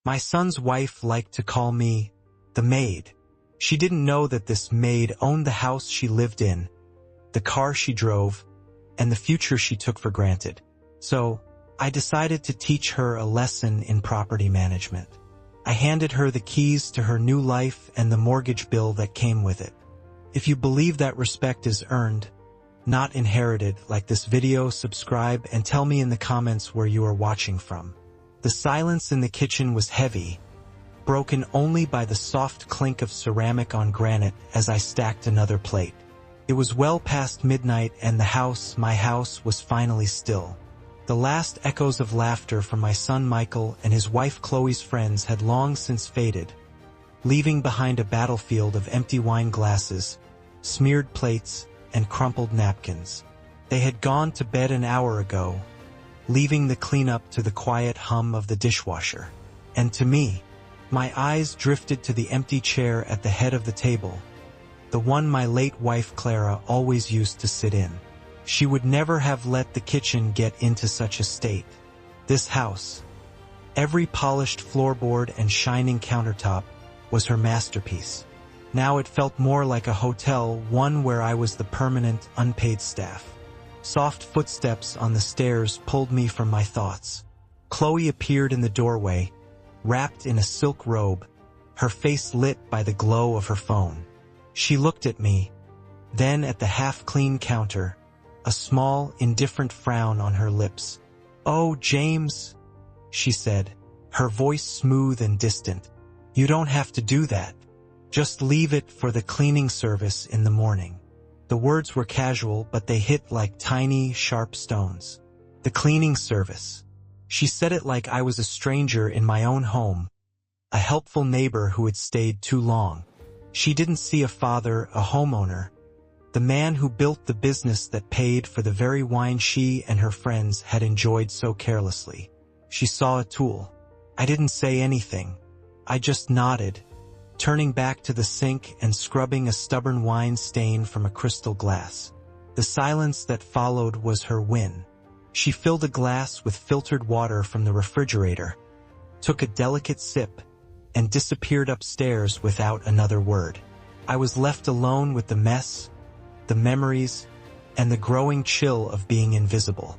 My son's wife liked to call me the maid. She didn't know that this maid owned the house she lived in, the car she drove, and the future she took for granted. So, I decided to teach her a lesson in property management. I handed her the keys to her new life and the mortgage bill that came with it. If you believe that respect is earned, not inherited, like this video, subscribe and tell me in the comments where you are watching from. The silence in the kitchen was heavy, broken only by the soft clink of ceramic on granite as I stacked another plate. It was well past midnight and the house, my house, was finally still. The last echoes of laughter from my son Michael and his wife Chloe's friends had long since faded, leaving behind a battlefield of empty wine glasses, smeared plates, and crumpled napkins. They had gone to bed an hour ago, leaving the cleanup to the quiet hum of the dishwasher. And to me, my eyes drifted to the empty chair at the head of the table, the one my late wife Clara always used to sit in. She would never have let the kitchen get into such a state. This house, every polished floorboard and shining countertop, was her masterpiece. Now it felt more like a hotel, one where I was the permanent, unpaid staff. Soft footsteps on the stairs pulled me from my thoughts. Chloe appeared in the doorway, wrapped in a silk robe, her face lit by the glow of her phone. She looked at me, then at the half-clean counter, a small, indifferent frown on her lips. "Oh, James," she said, her voice smooth and distant. "You don't have to do that. Just leave it for the cleaning service in the morning." The words were casual, but they hit like tiny, sharp stones. The cleaning service. She said it like I was a stranger in my own home, a helpful neighbor who had stayed too long. She didn't see a father, a homeowner, the man who built the business that paid for the very wine she and her friends had enjoyed so carelessly. She saw a tool. I didn't say anything. I just nodded, turning back to the sink and scrubbing a stubborn wine stain from a crystal glass. The silence that followed was her win. She filled a glass with filtered water from the refrigerator, took a delicate sip, and disappeared upstairs without another word. I was left alone with the mess, the memories, and the growing chill of being invisible.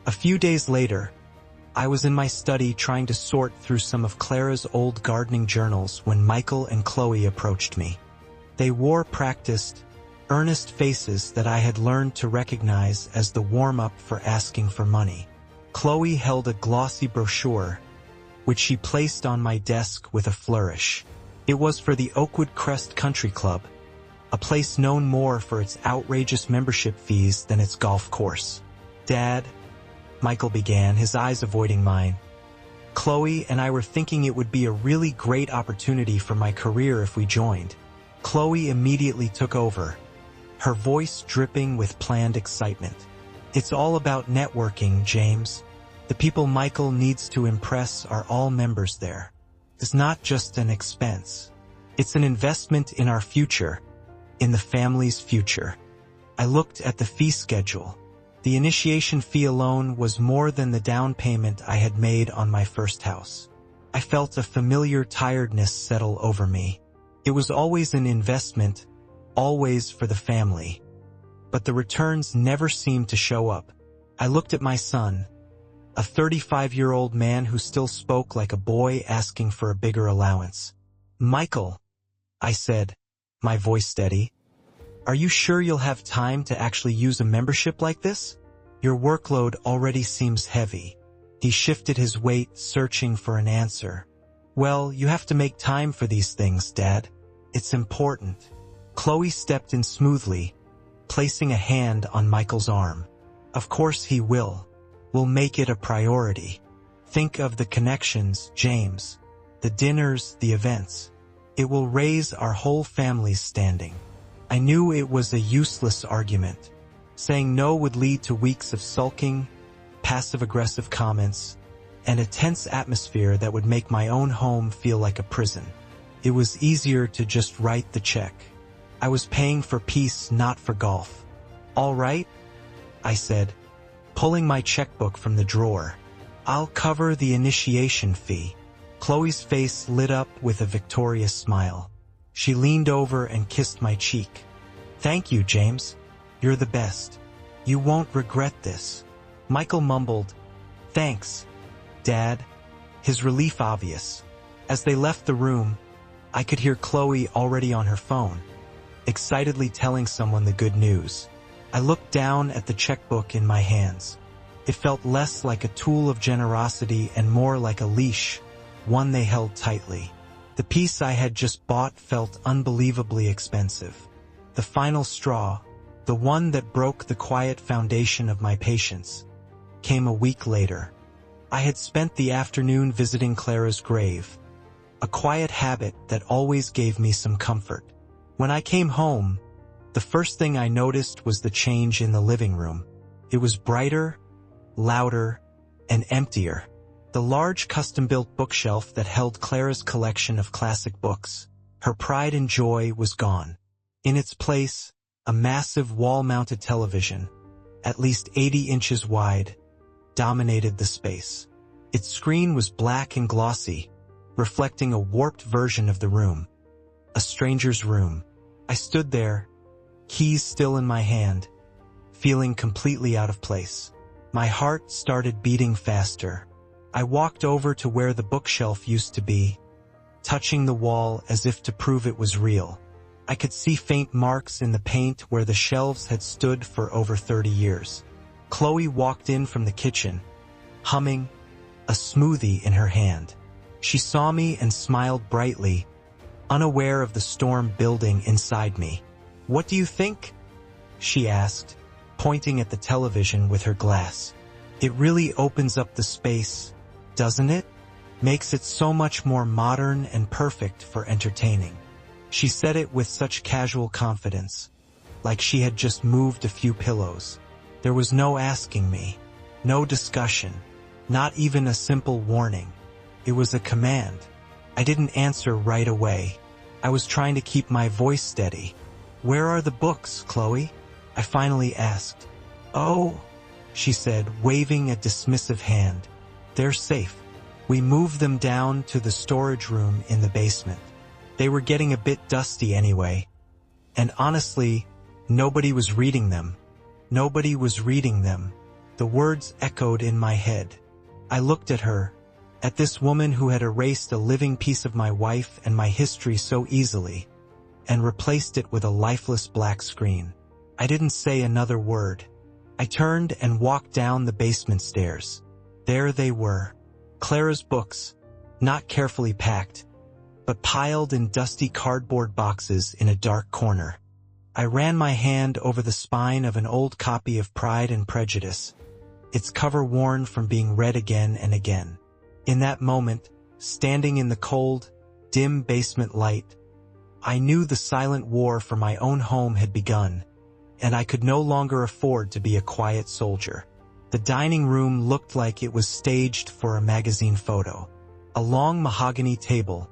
A few days later, I was in my study trying to sort through some of Clara's old gardening journals when Michael and Chloe approached me. They wore practiced, earnest faces that I had learned to recognize as the warm-up for asking for money. Chloe held a glossy brochure, which she placed on my desk with a flourish. It was for the Oakwood Crest Country Club, a place known more for its outrageous membership fees than its golf course. "Dad," Michael began, his eyes avoiding mine. "Chloe and I were thinking it would be a really great opportunity for my career if we joined." Chloe immediately took over, her voice dripping with planned excitement. "It's all about networking, James. The people Michael needs to impress are all members there. It's not just an expense. It's an investment in our future, in the family's future." I looked at the fee schedule. The initiation fee alone was more than the down payment I had made on my first house. I felt a familiar tiredness settle over me. It was always an investment, always for the family. But the returns never seemed to show up. I looked at my son, a 35-year-old man who still spoke like a boy asking for a bigger allowance. "Michael," I said, my voice steady, "are you sure you'll have time to actually use a membership like this? Your workload already seems heavy." He shifted his weight, searching for an answer. "Well, you have to make time for these things, Dad. It's important." Chloe stepped in smoothly, placing a hand on Michael's arm. "Of course he will. We'll make it a priority. Think of the connections, James. The dinners, the events. It will raise our whole family's standing." I knew it was a useless argument. Saying no would lead to weeks of sulking, passive-aggressive comments, and a tense atmosphere that would make my own home feel like a prison. It was easier to just write the check. I was paying for peace, not for golf. "All right," I said, pulling my checkbook from the drawer. "I'll cover the initiation fee. Chloe's face lit up with a victorious smile. She leaned over and kissed my cheek. "Thank you, James. You're the best. You won't regret this." Michael mumbled, "Thanks, Dad," his relief obvious. As they left the room, I could hear Chloe already on her phone, excitedly telling someone the good news. I looked down at the checkbook in my hands. It felt less like a tool of generosity and more like a leash, one they held tightly. The piece I had just bought felt unbelievably expensive. The final straw, the one that broke the quiet foundation of my patience, came a week later. I had spent the afternoon visiting Clara's grave, a quiet habit that always gave me some comfort. When I came home, the first thing I noticed was the change in the living room. It was brighter, louder, and emptier. The large custom-built bookshelf that held Clara's collection of classic books, her pride and joy, was gone. In its place, a massive wall-mounted television, at least 80 inches wide, dominated the space. Its screen was black and glossy, reflecting a warped version of the room. A stranger's room. I stood there, keys still in my hand, feeling completely out of place. My heart started beating faster. I walked over to where the bookshelf used to be, touching the wall as if to prove it was real. I could see faint marks in the paint where the shelves had stood for over 30 years. Chloe walked in from the kitchen, humming, a smoothie in her hand. She saw me and smiled brightly, unaware of the storm building inside me. "What do you think?" she asked, pointing at the television with her glass. "It really opens up the space, doesn't it? Makes it so much more modern and perfect for entertaining." She said it with such casual confidence, like she had just moved a few pillows. There was no asking me, no discussion, not even a simple warning. It was a command. I didn't answer right away. I was trying to keep my voice steady. "Where are the books, Chloe?" I finally asked. "Oh," she said, waving a dismissive hand. "They're safe. We moved them down to the storage room in the basement. They were getting a bit dusty anyway. And honestly, nobody was reading them. Nobody was reading them." The words echoed in my head. I looked at her, at this woman who had erased a living piece of my wife and my history so easily, and replaced it with a lifeless black screen. I didn't say another word. I turned and walked down the basement stairs. There they were, Clara's books, not carefully packed, but piled in dusty cardboard boxes in a dark corner. I ran my hand over the spine of an old copy of Pride and Prejudice, its cover worn from being read again and again. In that moment, standing in the cold, dim basement light, I knew the silent war for my own home had begun, and I could no longer afford to be a quiet soldier. The dining room looked like it was staged for a magazine photo. A long mahogany table,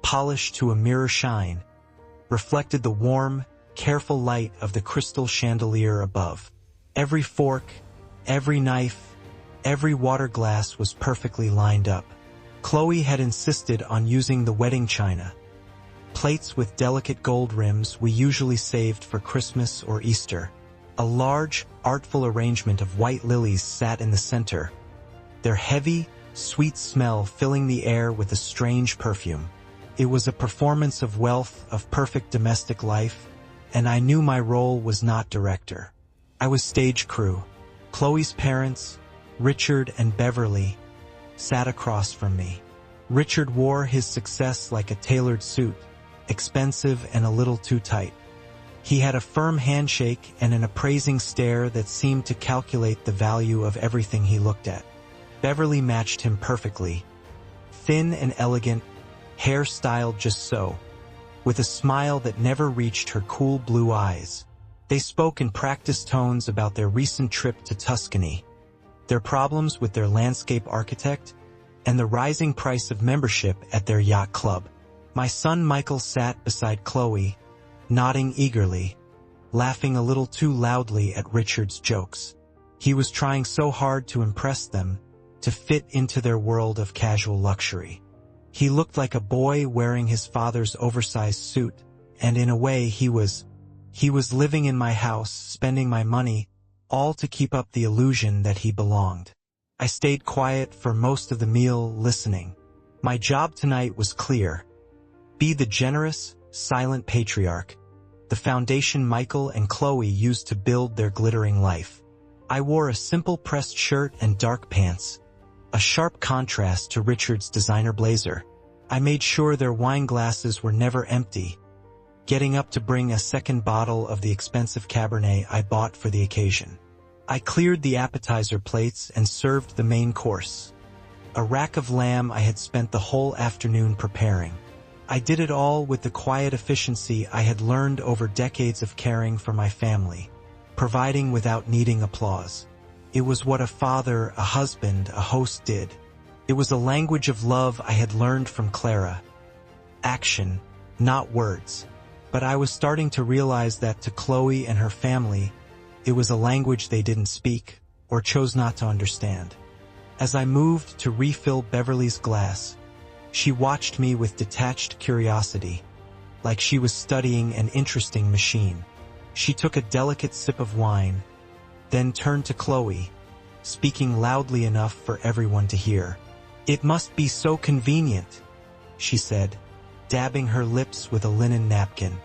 polished to a mirror shine, reflected the warm, careful light of the crystal chandelier above. Every fork, every knife, every water glass was perfectly lined up. Chloe had insisted on using the wedding china, plates with delicate gold rims we usually saved for Christmas or Easter. A large, artful arrangement of white lilies sat in the center, their heavy, sweet smell filling the air with a strange perfume. It was a performance of wealth, of perfect domestic life, and I knew my role was not director. I was stage crew. Chloe's parents, Richard and Beverly, sat across from me. Richard wore his success like a tailored suit, expensive and a little too tight. He had a firm handshake and an appraising stare that seemed to calculate the value of everything he looked at. Beverly matched him perfectly. Thin and elegant, hair styled just so, with a smile that never reached her cool blue eyes. They spoke in practiced tones about their recent trip to Tuscany, their problems with their landscape architect, and the rising price of membership at their yacht club. My son Michael sat beside Chloe, nodding eagerly, laughing a little too loudly at Richard's jokes. He was trying so hard to impress them, to fit into their world of casual luxury. He looked like a boy wearing his father's oversized suit, and in a way he was living in my house, spending my money, all to keep up the illusion that he belonged. I stayed quiet for most of the meal, listening. My job tonight was clear. Be the generous, silent patriarch, the foundation Michael and Chloe used to build their glittering life. I wore a simple pressed shirt and dark pants, a sharp contrast to Richard's designer blazer. I made sure their wine glasses were never empty, getting up to bring a second bottle of the expensive Cabernet I bought for the occasion. I cleared the appetizer plates and served the main course, a rack of lamb I had spent the whole afternoon preparing. I did it all with the quiet efficiency I had learned over decades of caring for my family, providing without needing applause. It was what a father, a husband, a host did. It was a language of love I had learned from Clara. Action, not words. But I was starting to realize that to Chloe and her family, it was a language they didn't speak or chose not to understand. As I moved to refill Beverly's glass, she watched me with detached curiosity, like she was studying an interesting machine. She took a delicate sip of wine, then turned to Chloe, speaking loudly enough for everyone to hear. "It must be so convenient," she said, dabbing her lips with a linen napkin.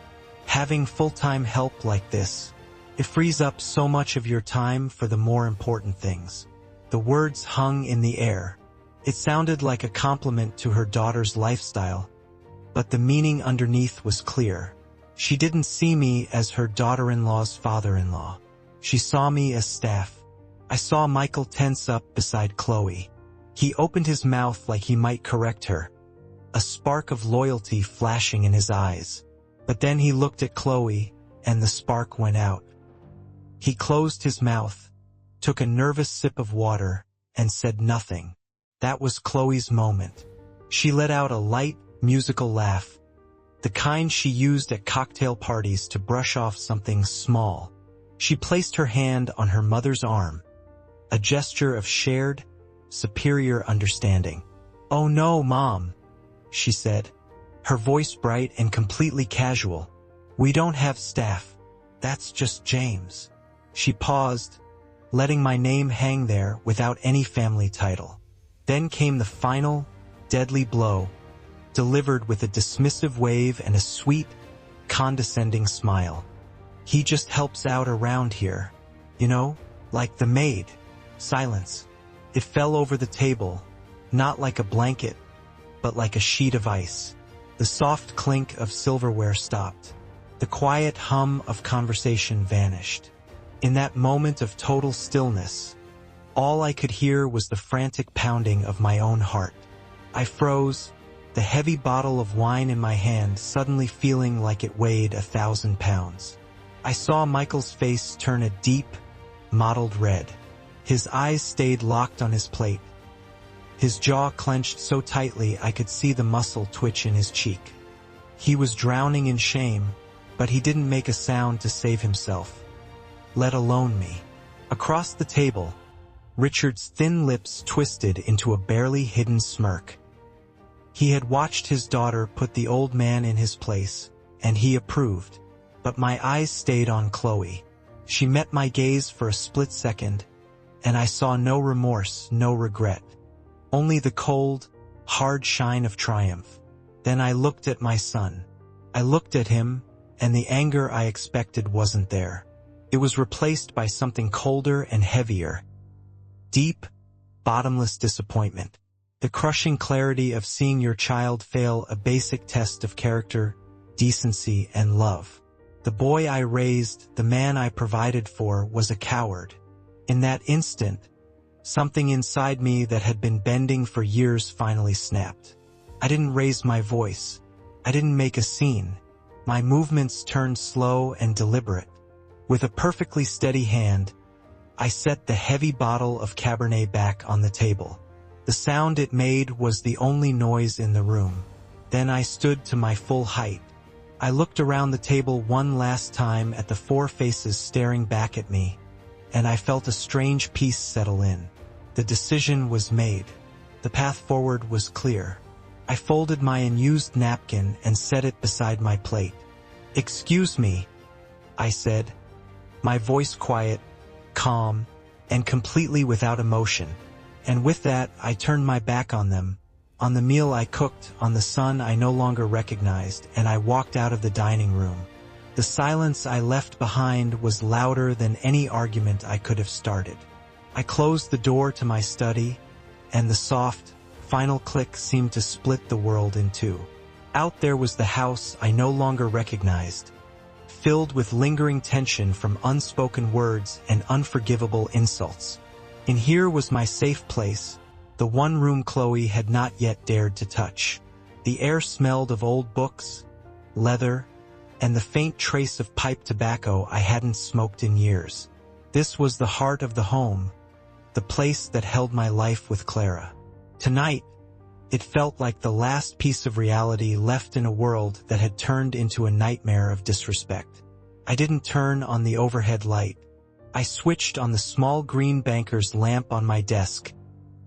"Having full-time help like this, it frees up so much of your time for the more important things." The words hung in the air. It sounded like a compliment to her daughter's lifestyle, but the meaning underneath was clear. She didn't see me as her daughter-in-law's father-in-law. She saw me as staff. I saw Michael tense up beside Chloe. He opened his mouth like he might correct her, a spark of loyalty flashing in his eyes. But then he looked at Chloe, and the spark went out. He closed his mouth, took a nervous sip of water, and said nothing. That was Chloe's moment. She let out a light, musical laugh, the kind she used at cocktail parties to brush off something small. She placed her hand on her mother's arm, a gesture of shared, superior understanding. "Oh no, Mom," she said, her voice bright and completely casual. "We don't have staff. That's just James." She paused, letting my name hang there without any family title. Then came the final, deadly blow, delivered with a dismissive wave and a sweet, condescending smile. "He just helps out around here, you know, like the maid." Silence. It fell over the table, not like a blanket, but like a sheet of ice. The soft clink of silverware stopped. The quiet hum of conversation vanished. In that moment of total stillness, all I could hear was the frantic pounding of my own heart. I froze, the heavy bottle of wine in my hand suddenly feeling like it weighed 1,000 pounds. I saw Michael's face turn a deep, mottled red. His eyes stayed locked on his plate. His jaw clenched so tightly I could see the muscle twitch in his cheek. He was drowning in shame, but he didn't make a sound to save himself, let alone me. Across the table, Richard's thin lips twisted into a barely hidden smirk. He had watched his daughter put the old man in his place, and he approved. But my eyes stayed on Chloe. She met my gaze for a split second, and I saw no remorse, no regret. Only the cold, hard shine of triumph. Then I looked at my son. I looked at him, and the anger I expected wasn't there. It was replaced by something colder and heavier. Deep, bottomless disappointment. The crushing clarity of seeing your child fail a basic test of character, decency, and love. The boy I raised, the man I provided for, was a coward. In that instant, something inside me that had been bending for years finally snapped. I didn't raise my voice. I didn't make a scene. My movements turned slow and deliberate. With a perfectly steady hand, I set the heavy bottle of Cabernet back on the table. The sound it made was the only noise in the room. Then I stood to my full height. I looked around the table one last time at the four faces staring back at me, and I felt a strange peace settle in. The decision was made. The path forward was clear. I folded my unused napkin and set it beside my plate. "Excuse me," I said, my voice quiet, calm, and completely without emotion. And with that, I turned my back on them, on the meal I cooked, on the son I no longer recognized, and I walked out of the dining room. The silence I left behind was louder than any argument I could have started. I closed the door to my study, and the soft, final click seemed to split the world in two. Out there was the house I no longer recognized, filled with lingering tension from unspoken words and unforgivable insults. And here was my safe place, the one room Chloe had not yet dared to touch. The air smelled of old books, leather, and the faint trace of pipe tobacco I hadn't smoked in years. This was the heart of the home, the place that held my life with Clara. Tonight, it felt like the last piece of reality left in a world that had turned into a nightmare of disrespect. I didn't turn on the overhead light. I switched on the small green banker's lamp on my desk,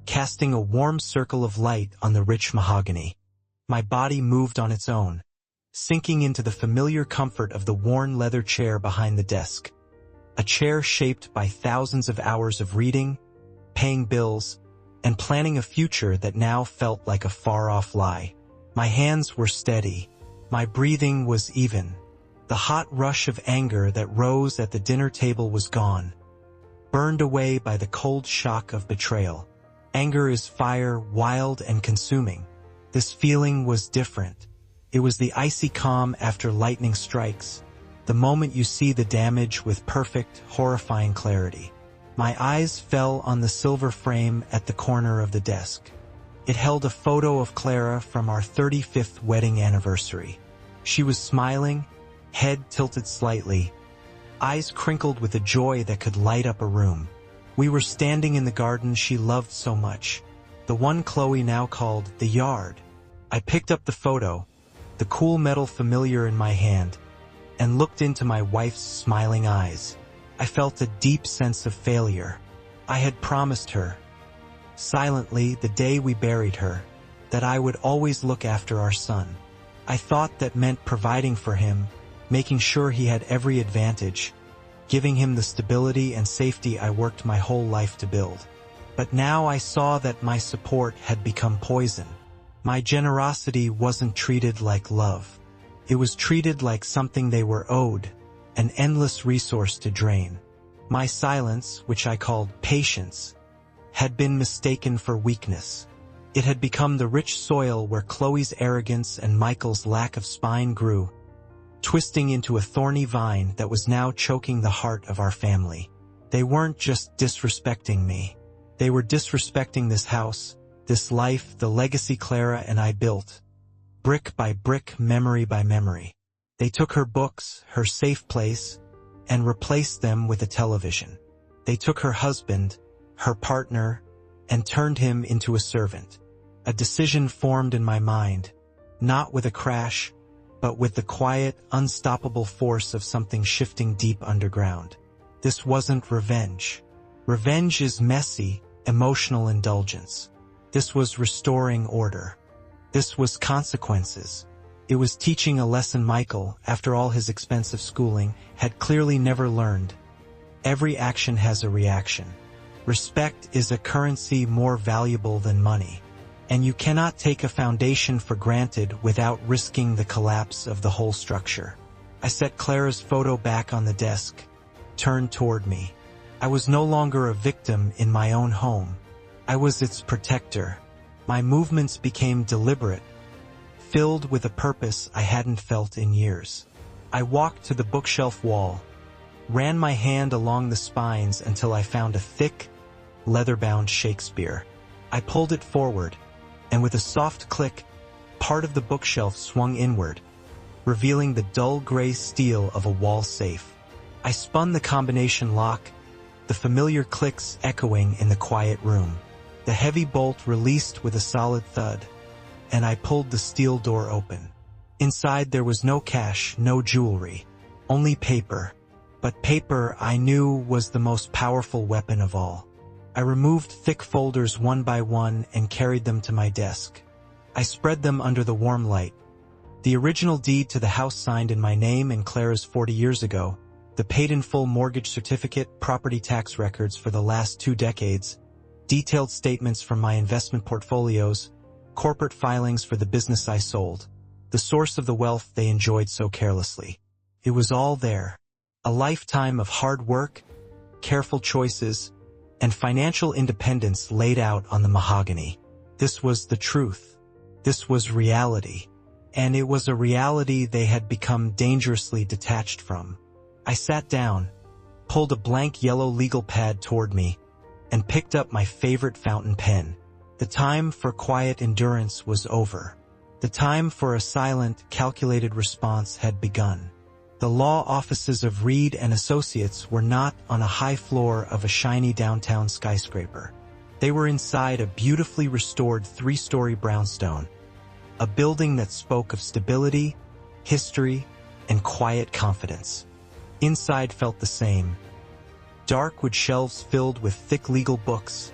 casting a warm circle of light on the rich mahogany. My body moved on its own, sinking into the familiar comfort of the worn leather chair behind the desk. A chair shaped by thousands of hours of reading, paying bills, and planning a future that now felt like a far-off lie. My hands were steady. My breathing was even. The hot rush of anger that rose at the dinner table was gone, burned away by the cold shock of betrayal. Anger is fire, wild and consuming. This feeling was different. It was the icy calm after lightning strikes, the moment you see the damage with perfect, horrifying clarity. My eyes fell on the silver frame at the corner of the desk. It held a photo of Clara from our 35th wedding anniversary. She was smiling, head tilted slightly, eyes crinkled with a joy that could light up a room. We were standing in the garden she loved so much, the one Chloe now called the yard. I picked up the photo, the cool metal familiar in my hand, and looked into my wife's smiling eyes. I felt a deep sense of failure. I had promised her, silently the day we buried her, that I would always look after our son. I thought that meant providing for him, making sure he had every advantage, giving him the stability and safety I worked my whole life to build. But now I saw that my support had become poison. My generosity wasn't treated like love. It was treated like something they were owed, an endless resource to drain. My silence, which I called patience, had been mistaken for weakness. It had become the rich soil where Chloe's arrogance and Michael's lack of spine grew, twisting into a thorny vine that was now choking the heart of our family. They weren't just disrespecting me. They were disrespecting this house, this life, the legacy Clara and I built, brick by brick, memory by memory. They took her books, her safe place, and replaced them with a television. They took her husband, her partner, and turned him into a servant. A decision formed in my mind, not with a crash, but with the quiet, unstoppable force of something shifting deep underground. This wasn't revenge. Revenge is messy, emotional indulgence. This was restoring order. This was consequences. It was teaching a lesson Michael, after all his expensive schooling, had clearly never learned. Every action has a reaction. Respect is a currency more valuable than money. And you cannot take a foundation for granted without risking the collapse of the whole structure. I set Clara's photo back on the desk, turned toward me. I was no longer a victim in my own home. I was its protector. My movements became deliberate, filled with a purpose I hadn't felt in years. I walked to the bookshelf wall, ran my hand along the spines until I found a thick, leather-bound Shakespeare. I pulled it forward, and with a soft click, part of the bookshelf swung inward, revealing the dull gray steel of a wall safe. I spun the combination lock, the familiar clicks echoing in the quiet room. The heavy bolt released with a solid thud, and I pulled the steel door open. Inside there was no cash, no jewelry, only paper. But paper, I knew, was the most powerful weapon of all. I removed thick folders one by one and carried them to my desk. I spread them under the warm light. The original deed to the house signed in my name and Clara's 40 years ago, the paid-in-full mortgage certificate, property tax records for the last 2 decades, detailed statements from my investment portfolios, corporate filings for the business I sold, the source of the wealth they enjoyed so carelessly. It was all there. A lifetime of hard work, careful choices, and financial independence laid out on the mahogany. This was the truth. This was reality. And it was a reality they had become dangerously detached from. I sat down, pulled a blank yellow legal pad toward me, and picked up my favorite fountain pen. The time for quiet endurance was over. The time for a silent, calculated response had begun. The law offices of Reed and Associates were not on a high floor of a shiny downtown skyscraper. They were inside a beautifully restored 3-story brownstone, a building that spoke of stability, history, and quiet confidence. Inside felt the same. Dark wood shelves filled with thick legal books,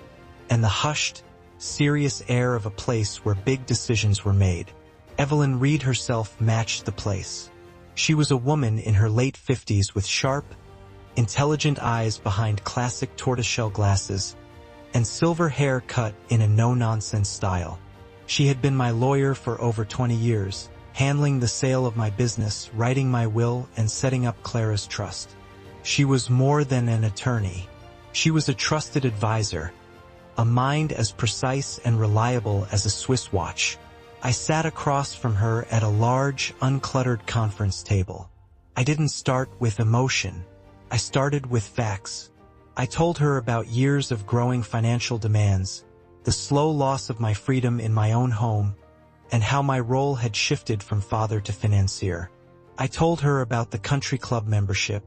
and the hushed, serious air of a place where big decisions were made. Evelyn Reed herself matched the place. She was a woman in her late 50s with sharp, intelligent eyes behind classic tortoiseshell glasses, and silver hair cut in a no-nonsense style. She had been my lawyer for over 20 years, handling the sale of my business, writing my will, and setting up Clara's trust. She was more than an attorney. She was a trusted advisor, a mind as precise and reliable as a Swiss watch. I sat across from her at a large, uncluttered conference table. I didn't start with emotion. I started with facts. I told her about years of growing financial demands, the slow loss of my freedom in my own home, and how my role had shifted from father to financier. I told her about the country club membership,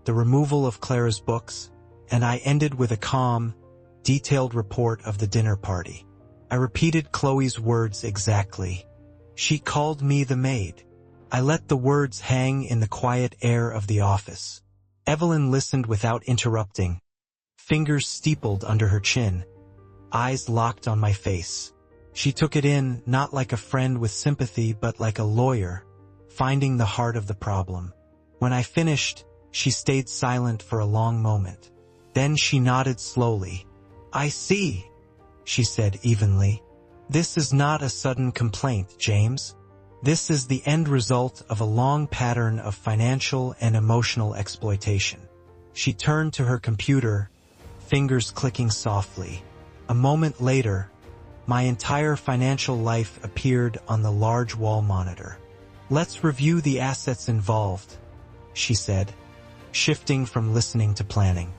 the removal of Clara's books, and I ended with a calm, detailed report of the dinner party. I repeated Chloe's words exactly. She called me the maid. I let the words hang in the quiet air of the office. Evelyn listened without interrupting, fingers steepled under her chin, eyes locked on my face. She took it in, not like a friend with sympathy but like a lawyer, finding the heart of the problem. When I finished, she stayed silent for a long moment. Then she nodded slowly. "I see," she said evenly. "This is not a sudden complaint, James. This is the end result of a long pattern of financial and emotional exploitation." She turned to her computer, fingers clicking softly. A moment later, my entire financial life appeared on the large wall monitor. "Let's review the assets involved," she said, shifting from listening to planning.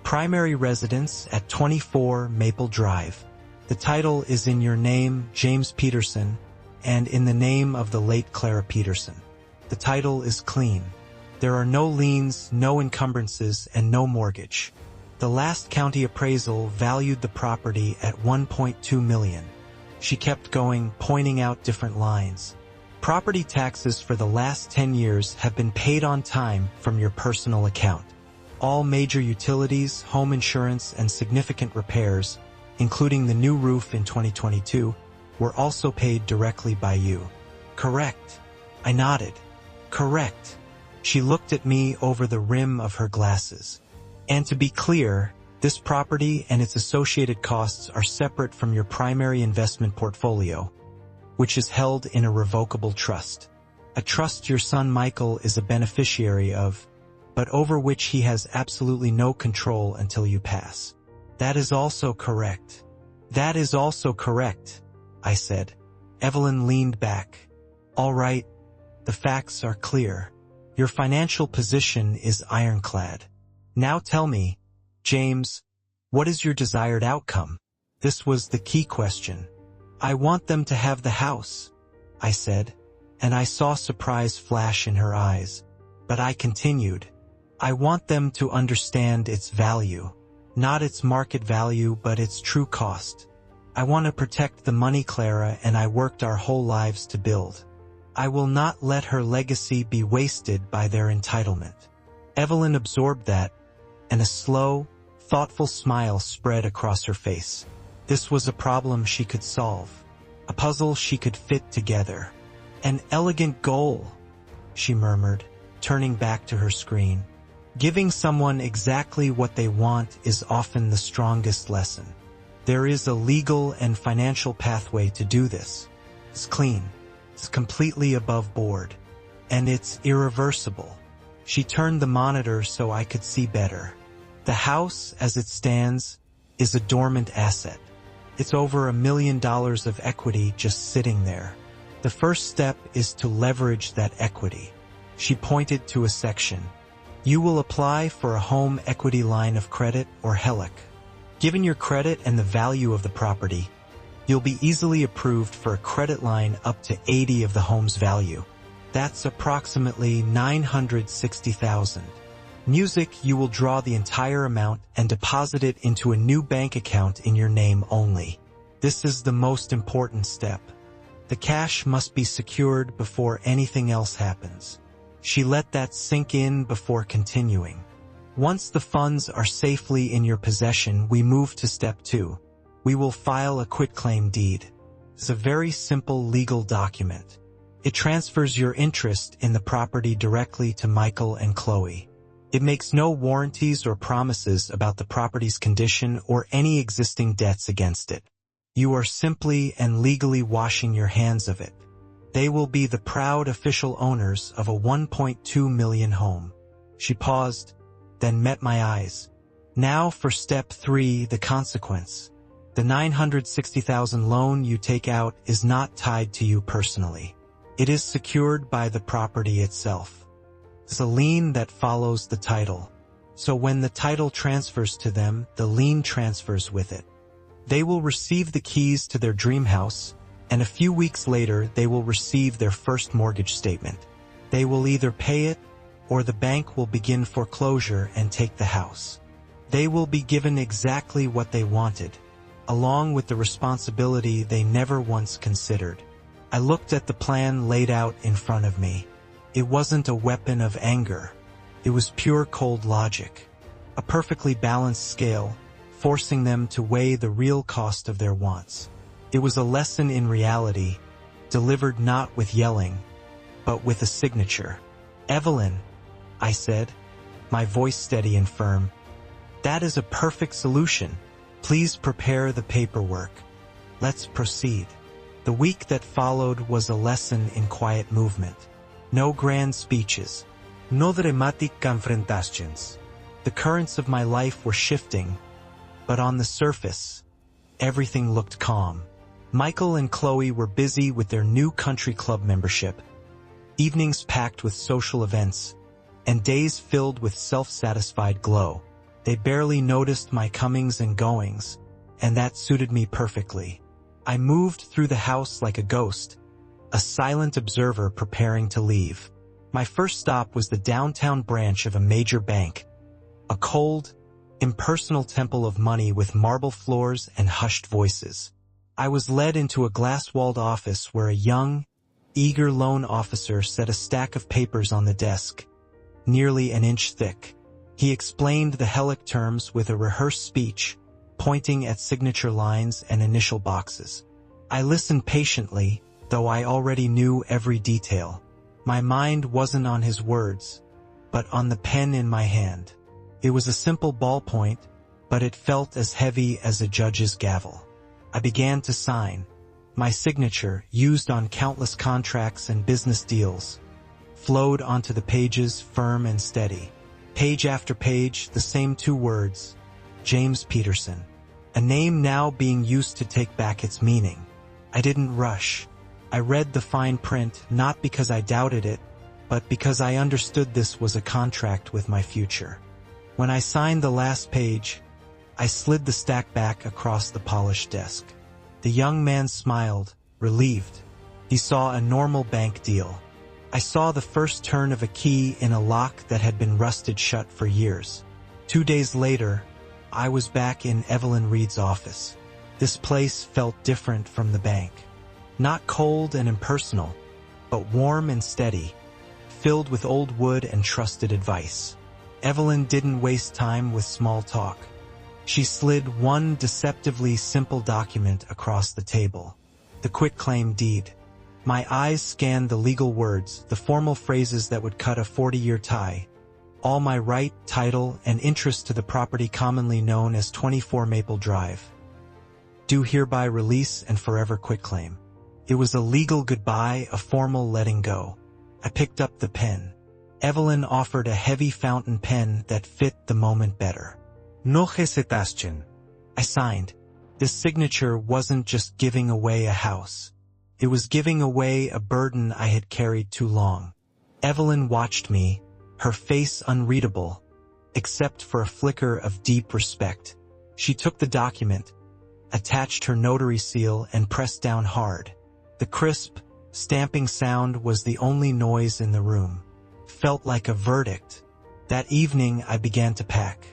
"Primary residence at 24 Maple Drive. The title is in your name, James Peterson, and in the name of the late Clara Peterson. The title is clean. There are no liens, no encumbrances, and no mortgage. The last county appraisal valued the property at $1.2 million. She kept going, pointing out different lines. Property taxes for the last 10 years have been paid on time from your personal account. All major utilities, home insurance, and significant repairs, including the new roof in 2022, were also paid directly by you. Correct. I nodded. Correct. She looked at me over the rim of her glasses. And to be clear, this property and its associated costs are separate from your primary investment portfolio, which is held in a revocable trust. A trust your son Michael is a beneficiary of, but over which he has absolutely no control until you pass. That is also correct. That is also correct, I said. Evelyn leaned back. All right, the facts are clear. Your financial position is ironclad. Now tell me, James, what is your desired outcome? This was the key question. I want them to have the house, I said, and I saw surprise flash in her eyes. But I continued. I want them to understand its value. Not its market value, but its true cost. I want to protect the money Clara and I worked our whole lives to build. I will not let her legacy be wasted by their entitlement. Evelyn absorbed that, and a slow, thoughtful smile spread across her face. This was a problem she could solve. a puzzle she could fit together. An elegant goal, she murmured, turning back to her screen. Giving someone exactly what they want is often the strongest lesson. There is a legal and financial pathway to do this. It's clean, it's completely above board, and it's irreversible. She turned the monitor so I could see better. The house, as it stands, is a dormant asset. It's over $1 million of equity just sitting there. The first step is to leverage that equity. She pointed to a section. You will apply for a home equity line of credit or HELOC. Given your credit and the value of the property, you'll be easily approved for a credit line up to 80 of the home's value. That's approximately $960,000. Music, you will draw the entire amount and deposit it into a new bank account in your name only. This is the most important step. The cash must be secured before anything else happens. She let that sink in before continuing. Once the funds are safely in your possession, we move to step 2. We will file a quitclaim deed. It's a very simple legal document. It transfers your interest in the property directly to Michael and Chloe. It makes no warranties or promises about the property's condition or any existing debts against it. You are simply and legally washing your hands of it. They will be the proud official owners of a $1.2 million home. She paused, then met my eyes. Now for step 3, the consequence. The $960,000 loan you take out is not tied to you personally. It is secured by the property itself. It's a lien that follows the title. So when the title transfers to them, the lien transfers with it. They will receive the keys to their dream house, and a few weeks later they will receive their first mortgage statement. They will either pay it, or the bank will begin foreclosure and take the house. They will be given exactly what they wanted, along with the responsibility they never once considered. I looked at the plan laid out in front of me. It wasn't a weapon of anger. It was pure cold logic. A perfectly balanced scale, forcing them to weigh the real cost of their wants. It was a lesson in reality, delivered not with yelling, but with a signature. Evelyn, I said, my voice steady and firm. That is a perfect solution. Please prepare the paperwork. Let's proceed. The week that followed was a lesson in quiet movement. No grand speeches. No dramatic confrontations. The currents of my life were shifting, but on the surface, everything looked calm. Michael and Chloe were busy with their new country club membership, evenings packed with social events, and days filled with self-satisfied glow. They barely noticed my comings and goings, and that suited me perfectly. I moved through the house like a ghost, a silent observer preparing to leave. My first stop was the downtown branch of a major bank, a cold, impersonal temple of money with marble floors and hushed voices. I was led into a glass-walled office where a young, eager loan officer set a stack of papers on the desk, nearly an inch thick. He explained the HELOC terms with a rehearsed speech, pointing at signature lines and initial boxes. I listened patiently, though I already knew every detail. My mind wasn't on his words, but on the pen in my hand. It was a simple ballpoint, but it felt as heavy as a judge's gavel. I began to sign. My signature, used on countless contracts and business deals, flowed onto the pages firm and steady. Page after page, the same 2 words, James Peterson. A name now being used to take back its meaning. I didn't rush. I read the fine print not because I doubted it, but because I understood this was a contract with my future. When I signed the last page, I slid the stack back across the polished desk. The young man smiled, relieved. He saw a normal bank deal. I saw the first turn of a key in a lock that had been rusted shut for years. 2 days later, I was back in Evelyn Reed's office. This place felt different from the bank. Not cold and impersonal, but warm and steady, filled with old wood and trusted advice. Evelyn didn't waste time with small talk. She slid one deceptively simple document across the table. The quitclaim deed. My eyes scanned the legal words, the formal phrases that would cut a 40-year tie. All my right, title, and interest to the property commonly known as 24 Maple Drive. Do hereby release and forever quitclaim. It was a legal goodbye, a formal letting go. I picked up the pen. Evelyn offered a heavy fountain pen that fit the moment better. No hesitación. I signed. This signature wasn't just giving away a house. It was giving away a burden I had carried too long. Evelyn watched me, her face unreadable, except for a flicker of deep respect. She took the document, attached her notary seal, and pressed down hard. The crisp, stamping sound was the only noise in the room. Felt like a verdict. That evening I began to pack.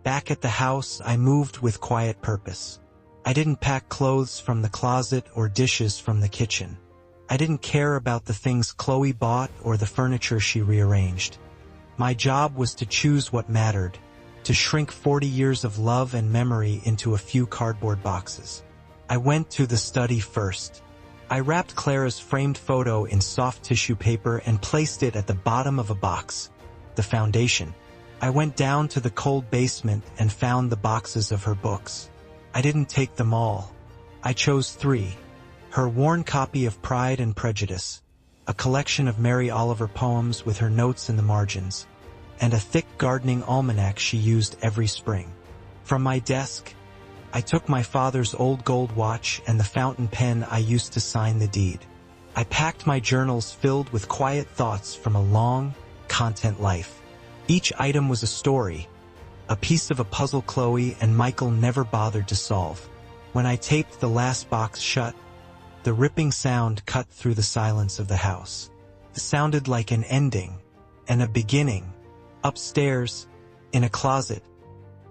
Back at the house I moved with quiet purpose. I didn't pack clothes from the closet or dishes from the kitchen. I didn't care about the things Chloe bought or the furniture she rearranged. My job was to choose what mattered, to shrink 40 years of love and memory into a few cardboard boxes. I went to the study first. I wrapped Clara's framed photo in soft tissue paper and placed it at the bottom of a box, the foundation. I went down to the cold basement and found the boxes of her books. I didn't take them all. I chose 3. Her worn copy of Pride and Prejudice, a collection of Mary Oliver poems with her notes in the margins, and a thick gardening almanac she used every spring. From my desk, I took my father's old gold watch and the fountain pen I used to sign the deed. I packed my journals filled with quiet thoughts from a long, content life. Each item was a story, a piece of a puzzle Chloe and Michael never bothered to solve. When I taped the last box shut, the ripping sound cut through the silence of the house. It sounded like an ending and a beginning. Upstairs, in a closet,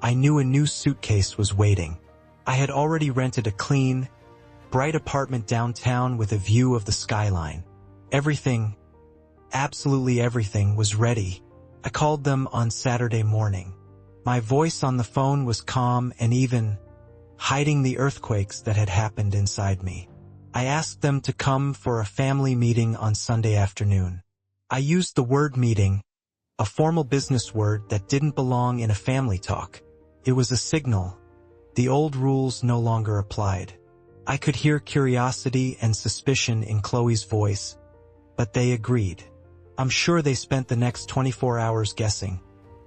I knew a new suitcase was waiting. I had already rented a clean, bright apartment downtown with a view of the skyline. Everything, absolutely everything, was ready. I called them on Saturday morning. My voice on the phone was calm and even, hiding the earthquakes that had happened inside me. I asked them to come for a family meeting on Sunday afternoon. I used the word meeting, a formal business word that didn't belong in a family talk. It was a signal. The old rules no longer applied. I could hear curiosity and suspicion in Chloe's voice, but they agreed. I'm sure they spent the next 24 hours guessing,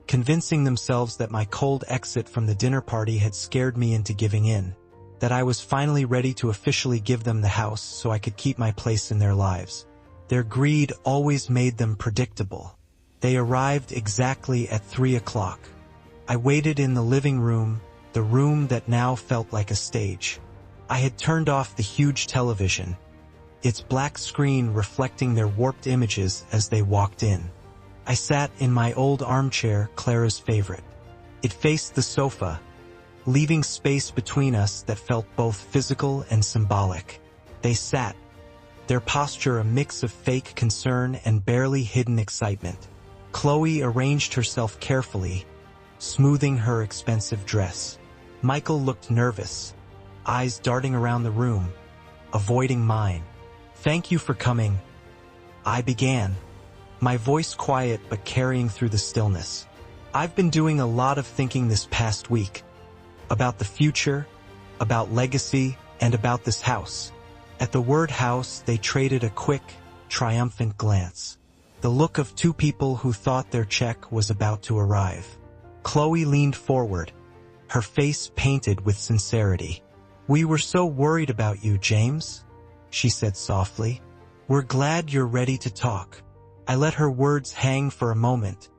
convincing themselves that my cold exit from the dinner party had scared me into giving in, that I was finally ready to officially give them the house so I could keep my place in their lives. Their greed always made them predictable. They arrived exactly at 3 o'clock. I waited in the living room, the room that now felt like a stage. I had turned off the huge television, its black screen reflecting their warped images as they walked in. I sat in my old armchair, Clara's favorite. It faced the sofa, leaving space between us that felt both physical and symbolic. They sat, their posture a mix of fake concern and barely hidden excitement. Chloe arranged herself carefully, smoothing her expensive dress. Michael looked nervous, eyes darting around the room, avoiding mine. "Thank you for coming," I began, my voice quiet but carrying through the stillness. "I've been doing a lot of thinking this past week. About the future, about legacy, and about this house." At the word house, they traded a quick, triumphant glance. The look of 2 people who thought their check was about to arrive. Chloe leaned forward, her face painted with sincerity. "We were so worried about you, James," she said softly. "We're glad you're ready to talk." I let her words hang for a moment,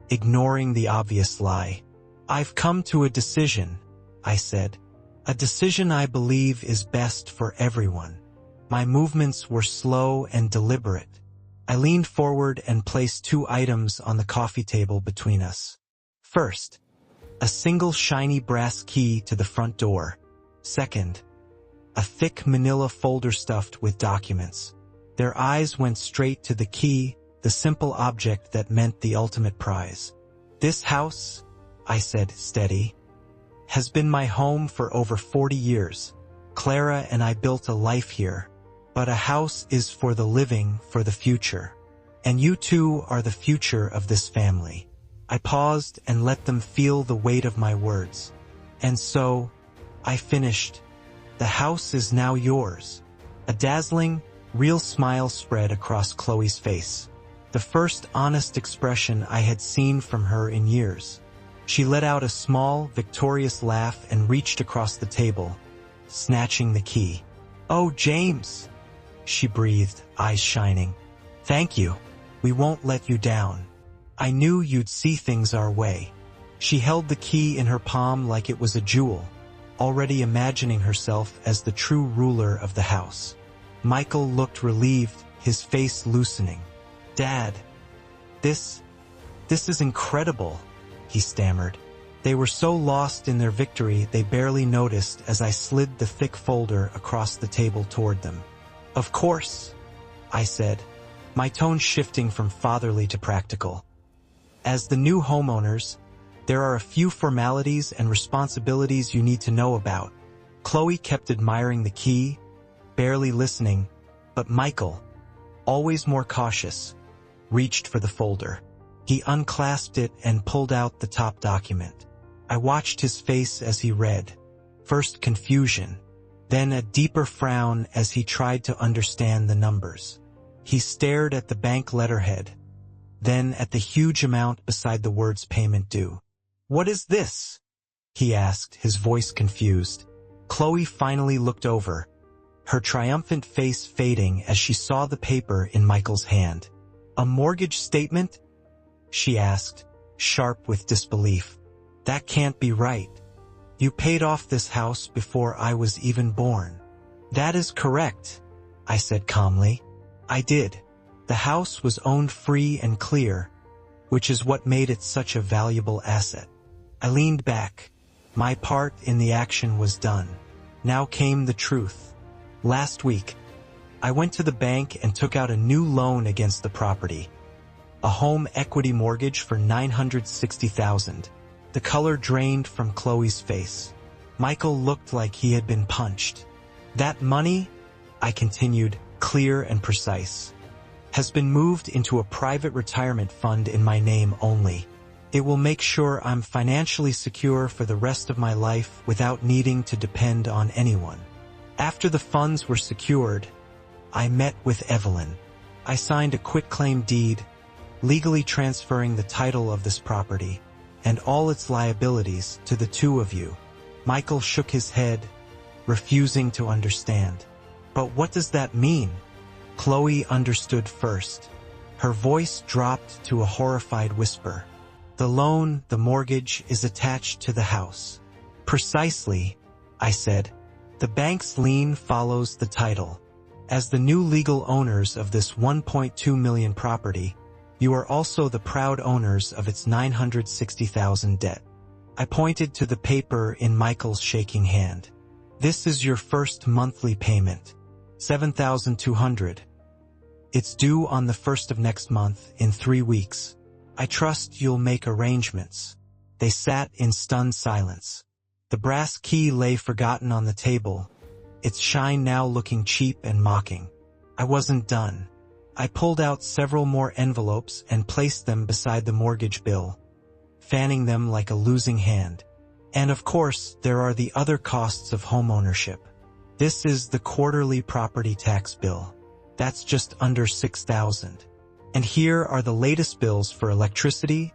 ignoring the obvious lie. "I've come to a decision," I said. "A decision I believe is best for everyone." My movements were slow and deliberate. I leaned forward and placed 2 items on the coffee table between us. First, a single shiny brass key to the front door. Second, a thick manila folder stuffed with documents. Their eyes went straight to the key, the simple object that meant the ultimate prize. "This house," I said, steady, "has been my home for over 40 years. Clara and I built a life here, But a house is for the living, for the future. And you two are the future of this family. I paused and let them feel the weight of my words. And so, I finished. The house is now yours. A dazzling, real smile spread across Chloe's face. The first honest expression I had seen from her in years. She let out a small, victorious laugh and reached across the table, snatching the key. "Oh, James," she breathed, eyes shining. "Thank you. We won't let you down. I knew you'd see things our way." She held the key in her palm like it was a jewel, already imagining herself as the true ruler of the house. Michael looked relieved, his face loosening. "Dad, this is incredible," he stammered. They were so lost in their victory they barely noticed as I slid the thick folder across the table toward them. "Of course," I said, my tone shifting from fatherly to practical. "As the new homeowners, there are a few formalities and responsibilities you need to know about." Chloe kept admiring the key, barely listening, but Michael, always more cautious, reached for the folder. He unclasped it and pulled out the top document. I watched his face as he read, first confusion, then a deeper frown as he tried to understand the numbers. He stared at the bank letterhead, then at the huge amount beside the words "payment due." "What is this?" he asked, his voice confused. Chloe finally looked over, her triumphant face fading as she saw the paper in Michael's hand. "A mortgage statement?" she asked, sharp with disbelief. "That can't be right. You paid off this house before I was even born." "That is correct," I said calmly. "I did. The house was owned free and clear, which is what made it such a valuable asset." I leaned back. My part in the action was done. Now came the truth. Last week, I went to the bank and took out a new loan against the property. A home equity mortgage for $960,000. The color drained from Chloe's face. Michael looked like he had been punched. "That money," I continued, clear and precise, "has been moved into a private retirement fund in my name only. It will make sure I'm financially secure for the rest of my life without needing to depend on anyone." After the funds were secured, I met with Evelyn. I signed a quitclaim deed, legally transferring the title of this property and all its liabilities to the two of you. Michael shook his head, refusing to understand. "But what does that mean?" Chloe understood first. Her voice dropped to a horrified whisper. "The loan, the mortgage, is attached to the house." "Precisely," I said. "The bank's lien follows the title. As the new legal owners of this $1.2 million property, you are also the proud owners of its $960,000 debt." I pointed to the paper in Michael's shaking hand. "This is your first monthly payment, $7,200. It's due on the 1st of next month, in 3 weeks. I trust you'll make arrangements." They sat in stunned silence. The brass key lay forgotten on the table, its shine now looking cheap and mocking. I wasn't done. I pulled out several more envelopes and placed them beside the mortgage bill, fanning them like a losing hand. "And of course, there are the other costs of homeownership. This is the quarterly property tax bill. That's just under $6,000. And here are the latest bills for electricity,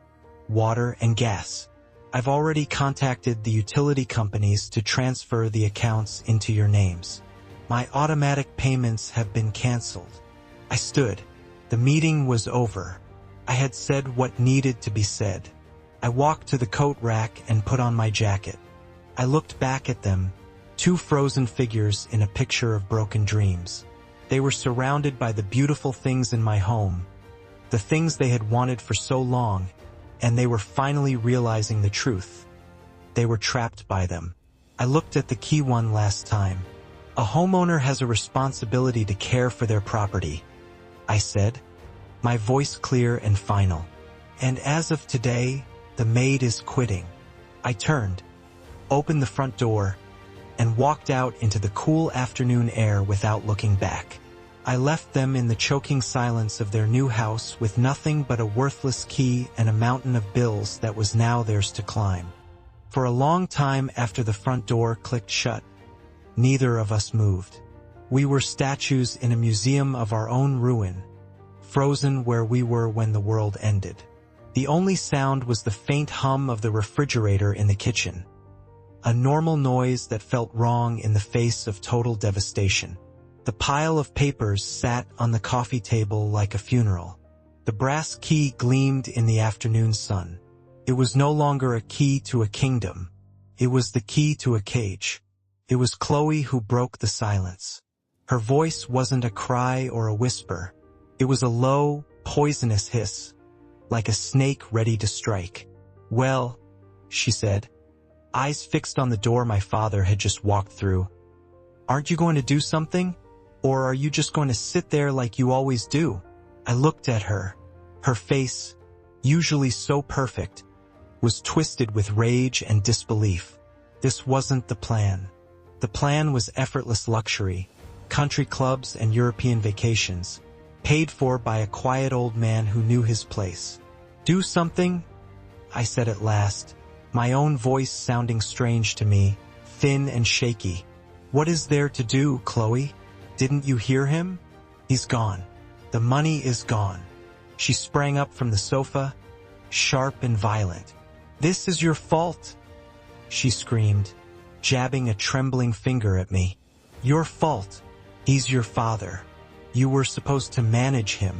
water, and gas. I've already contacted the utility companies to transfer the accounts into your names. My automatic payments have been canceled." I stood. The meeting was over. I had said what needed to be said. I walked to the coat rack and put on my jacket. I looked back at them, two frozen figures in a picture of broken dreams. They were surrounded by the beautiful things in my home, the things they had wanted for so long, and they were finally realizing the truth. They were trapped by them. I looked at the key one last time. "A homeowner has a responsibility to care for their property," I said, my voice clear and final. "And as of today, the maid is quitting." I turned, opened the front door, and walked out into the cool afternoon air without looking back. I left them in the choking silence of their new house with nothing but a worthless key and a mountain of bills that was now theirs to climb. For a long time after the front door clicked shut, neither of us moved. We were statues in a museum of our own ruin, frozen where we were when the world ended. The only sound was the faint hum of the refrigerator in the kitchen, a normal noise that felt wrong in the face of total devastation. The pile of papers sat on the coffee table like a funeral. The brass key gleamed in the afternoon sun. It was no longer a key to a kingdom. It was the key to a cage. It was Chloe who broke the silence. Her voice wasn't a cry or a whisper. It was a low, poisonous hiss, like a snake ready to strike. "Well," she said, eyes fixed on the door my father had just walked through. "Aren't you going to do something? Or are you just going to sit there like you always do?" I looked at her. Her face, usually so perfect, was twisted with rage and disbelief. This wasn't the plan. The plan was effortless luxury, country clubs and European vacations, paid for by a quiet old man who knew his place. "Do something?" I said at last, my own voice sounding strange to me, thin and shaky. "What is there to do, Chloe? Didn't you hear him? He's gone. The money is gone." She sprang up from the sofa, sharp and violent. "This is your fault," she screamed, jabbing a trembling finger at me. "Your fault. He's your father. You were supposed to manage him.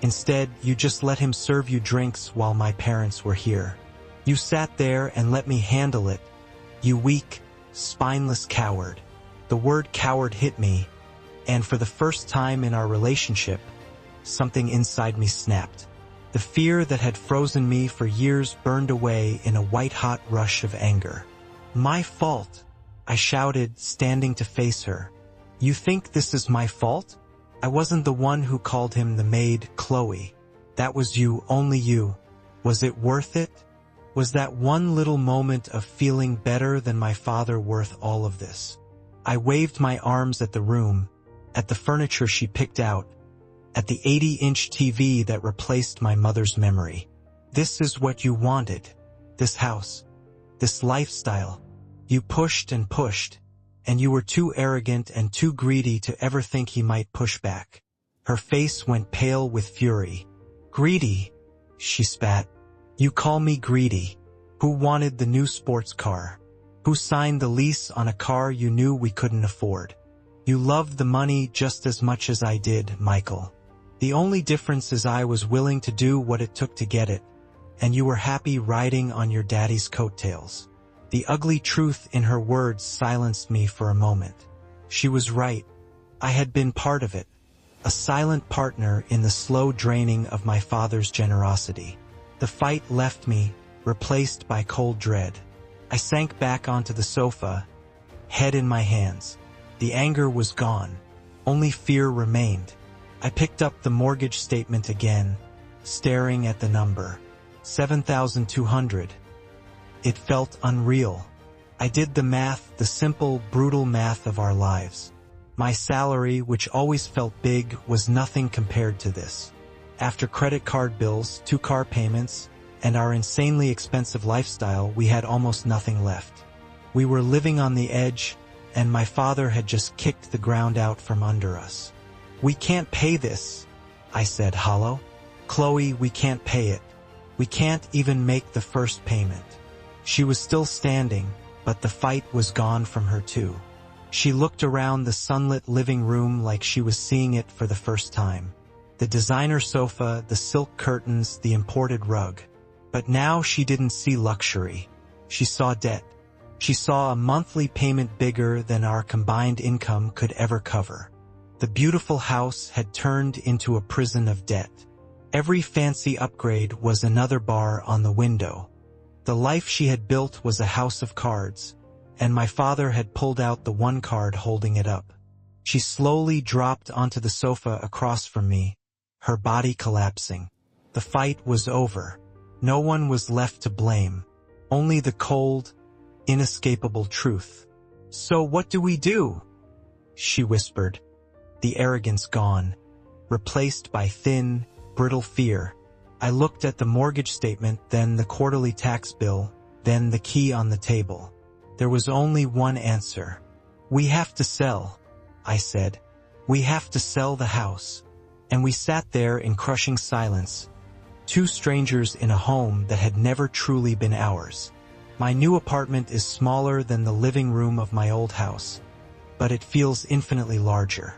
Instead, you just let him serve you drinks while my parents were here. You sat there and let me handle it. You weak, spineless coward." The word coward hit me, and for the first time in our relationship, something inside me snapped. The fear that had frozen me for years burned away in a white-hot rush of anger. "My fault," I shouted, standing to face her. "You think this is my fault? I wasn't the one who called him the maid, Chloe. That was you, only you. Was it worth it? Was that one little moment of feeling better than my father worth all of this?" I waved my arms at the room, at the furniture she picked out, at the 80-inch TV that replaced my mother's memory. "This is what you wanted. This house. This lifestyle. You pushed and pushed, and you were too arrogant and too greedy to ever think he might push back." Her face went pale with fury. "Greedy?" she spat. "You call me greedy? Who wanted the new sports car? Who signed the lease on a car you knew we couldn't afford? You loved the money just as much as I did, Michael. The only difference is I was willing to do what it took to get it, and you were happy riding on your daddy's coattails." The ugly truth in her words silenced me for a moment. She was right. I had been part of it, a silent partner in the slow draining of my father's generosity. The fight left me, replaced by cold dread. I sank back onto the sofa, head in my hands. The anger was gone. Only fear remained. I picked up the mortgage statement again, staring at the number. 7,200. It felt unreal. I did the math, the simple, brutal math of our lives. My salary, which always felt big, was nothing compared to this. After credit card bills, 2 car payments, and our insanely expensive lifestyle, we had almost nothing left. We were living on the edge, and my father had just kicked the ground out from under us. "We can't pay this," I said, hollow. "Chloe, we can't pay it. We can't even make the first payment." She was still standing, but the fight was gone from her too. She looked around the sunlit living room like she was seeing it for the first time. The designer sofa, the silk curtains, the imported rug. But now she didn't see luxury. She saw debt. She saw a monthly payment bigger than our combined income could ever cover. The beautiful house had turned into a prison of debt. Every fancy upgrade was another bar on the window. The life she had built was a house of cards, and my father had pulled out the one card holding it up. She slowly dropped onto the sofa across from me, her body collapsing. The fight was over. No one was left to blame, only the cold, inescapable truth. "So what do we do?" she whispered. the arrogance gone, replaced by thin, brittle fear. I looked at the mortgage statement, then the quarterly tax bill, then the key on the table. There was only one answer. "We have to sell," I said. "We have to sell the house." And we sat there in crushing silence, two strangers in a home that had never truly been ours. My new apartment is smaller than the living room of my old house, but it feels infinitely larger.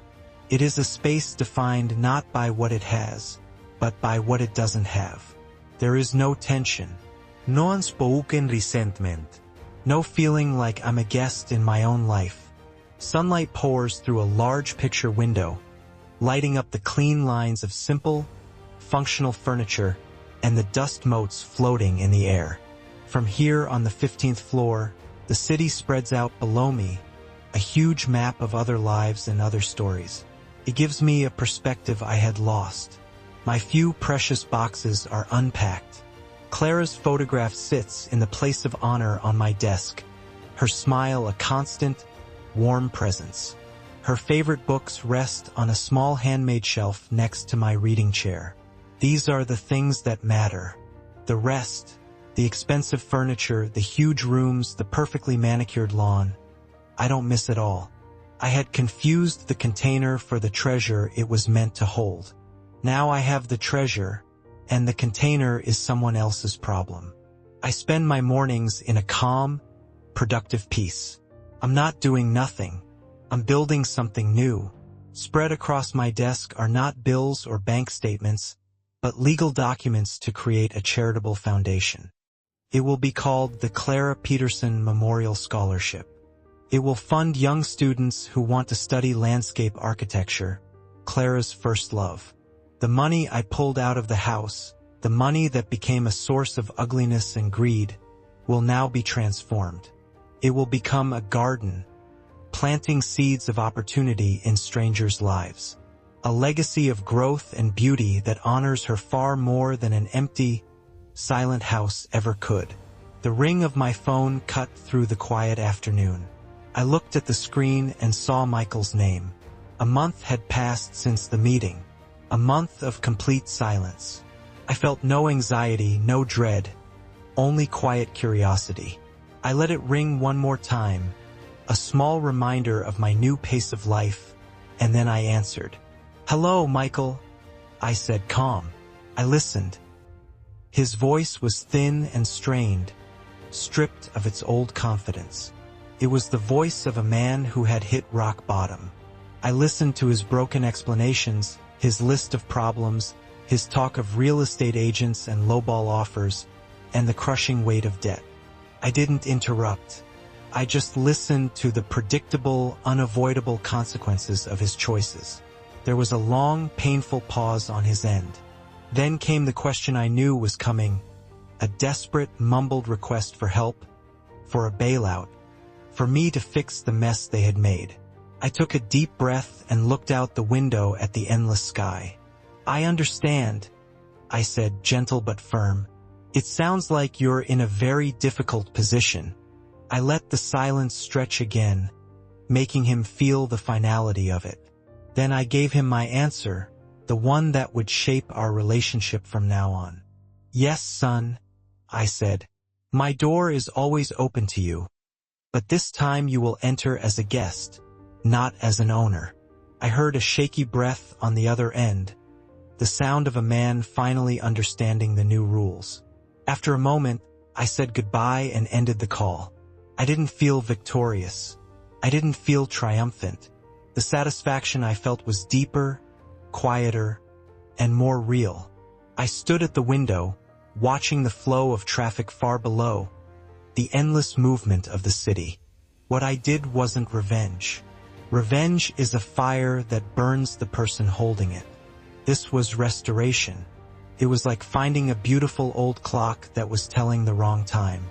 It is a space defined not by what it has, but by what it doesn't have. There is no tension, no unspoken resentment, no feeling like I'm a guest in my own life. Sunlight pours through a large picture window, lighting up the clean lines of simple, functional furniture and the dust motes floating in the air. From here on the 15th floor, the city spreads out below me, a huge map of other lives and other stories. It gives me a perspective I had lost. My few precious boxes are unpacked. Clara's photograph sits in the place of honor on my desk, her smile a constant, warm presence. Her favorite books rest on a small handmade shelf next to my reading chair. These are the things that matter. The rest, the expensive furniture, the huge rooms, the perfectly manicured lawn, I don't miss it all. I had confused the container for the treasure it was meant to hold. Now I have the treasure, and the container is someone else's problem. I spend my mornings in a calm, productive peace. I'm not doing nothing. I'm building something new. Spread across my desk are not bills or bank statements, but legal documents to create a charitable foundation. It will be called the Clara Peterson Memorial Scholarship. It will fund young students who want to study landscape architecture, Clara's first love. The money I pulled out of the house, the money that became a source of ugliness and greed, will now be transformed. It will become a garden, planting seeds of opportunity in strangers' lives. A legacy of growth and beauty that honors her far more than an empty, silent house ever could. The ring of my phone cut through the quiet afternoon. I looked at the screen and saw Michael's name. A month had passed since the meeting. A month of complete silence. I felt no anxiety, no dread, only quiet curiosity. I let it ring one more time, a small reminder of my new pace of life, and then I answered. "Hello, Michael," I said, calm. I listened. His voice was thin and strained, stripped of its old confidence. It was the voice of a man who had hit rock bottom. I listened to his broken explanations, his list of problems, his talk of real estate agents and lowball offers, and the crushing weight of debt. I didn't interrupt. I just listened to the predictable, unavoidable consequences of his choices. There was a long, painful pause on his end. Then came the question I knew was coming, a desperate, mumbled request for help, for a bailout, for me to fix the mess they had made. I took a deep breath and looked out the window at the endless sky. "I understand," I said, gentle but firm. "It sounds like you're in a very difficult position." I let the silence stretch again, making him feel the finality of it. Then I gave him my answer, the one that would shape our relationship from now on. "Yes, son," I said. "My door is always open to you. But this time you will enter as a guest, not as an owner." I heard a shaky breath on the other end, the sound of a man finally understanding the new rules. After a moment, I said goodbye and ended the call. I didn't feel victorious. I didn't feel triumphant. The satisfaction I felt was deeper, quieter, and more real. I stood at the window, watching the flow of traffic far below, the endless movement of the city. What I did wasn't revenge. Revenge is a fire that burns the person holding it. This was restoration. It was like finding a beautiful old clock that was telling the wrong time.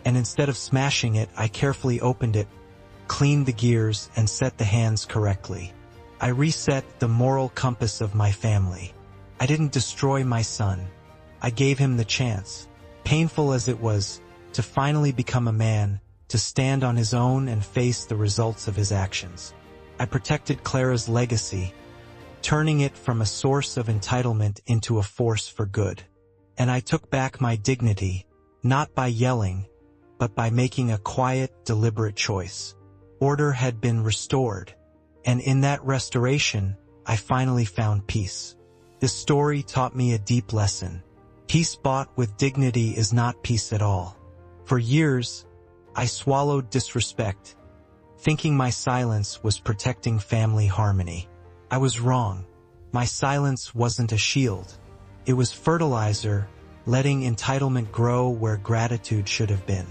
And instead of smashing it, I carefully opened it, cleaned the gears, and set the hands correctly. I reset the moral compass of my family. I didn't destroy my son. I gave him the chance, painful as it was, to finally become a man, to stand on his own and face the results of his actions. I protected Clara's legacy, turning it from a source of entitlement into a force for good. And I took back my dignity, not by yelling, but by making a quiet, deliberate choice. Order had been restored, and in that restoration, I finally found peace. This story taught me a deep lesson. Peace bought with dignity is not peace at all. For years, I swallowed disrespect, thinking my silence was protecting family harmony. I was wrong. My silence wasn't a shield. It was fertilizer, letting entitlement grow where gratitude should have been.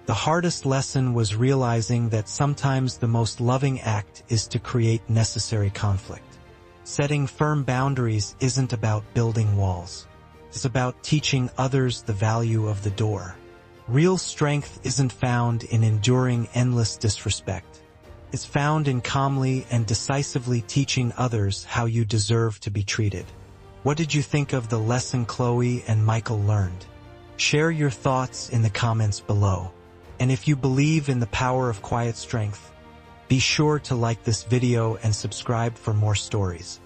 The hardest lesson was realizing that sometimes the most loving act is to create necessary conflict. Setting firm boundaries isn't about building walls. It's about teaching others the value of the door. Real strength isn't found in enduring endless disrespect. It's found in calmly and decisively teaching others how you deserve to be treated. What did you think of the lesson Chloe and Michael learned? Share your thoughts in the comments below. And if you believe in the power of quiet strength, be sure to like this video and subscribe for more stories.